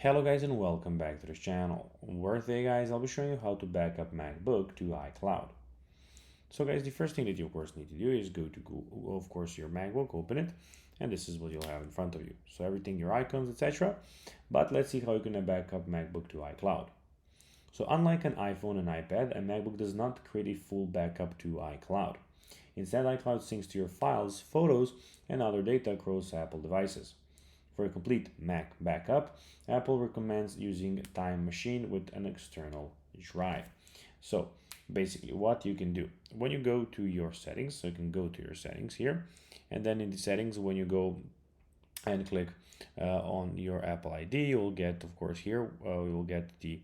Hello guys and welcome back to this channel, where today guys I'll be showing you how to back up MacBook to iCloud. So guys, the first thing that you of course need to do is go to Google, of course your MacBook, open it, and this is what you'll have in front of you. So everything, your icons, etc. But let's see how you can back up MacBook to iCloud. So unlike an iPhone and iPad, a MacBook does not create a full backup to iCloud. Instead, iCloud syncs to your files, photos, and other data across Apple devices. For a complete Mac backup, Apple recommends using a Time Machine with an external drive. So basically what you can do, when you go to your settings, so you can go to your settings here, and then in the settings, when you go and click on your Apple ID, you'll get, of course, here, you will get the,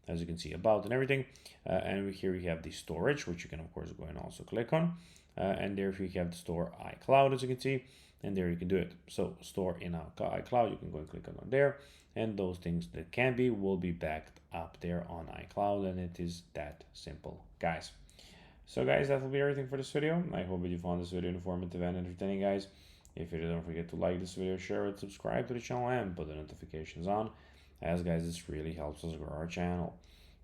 as you can see, about and everything. And here we have the storage, which you can, of course, go and also click on. And there we have the store iCloud, as you can see, and there you can do it. So store in iCloud, you can go and click on there, and those things that can be will be backed up there on iCloud, and it is that simple, guys. So guys, that will be everything for this video. I hope that you found this video informative and entertaining, guys. If you did, don't forget to like this video, share it, subscribe to the channel, and put the notifications on, as guys, this really helps us grow our channel.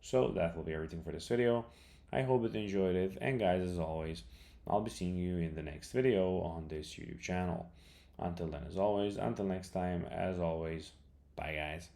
So that will be everything for this video. I hope that you enjoyed it, and guys, as always, I'll be seeing you in the next video on this YouTube channel. Until then, as always, until next time, as always, bye guys.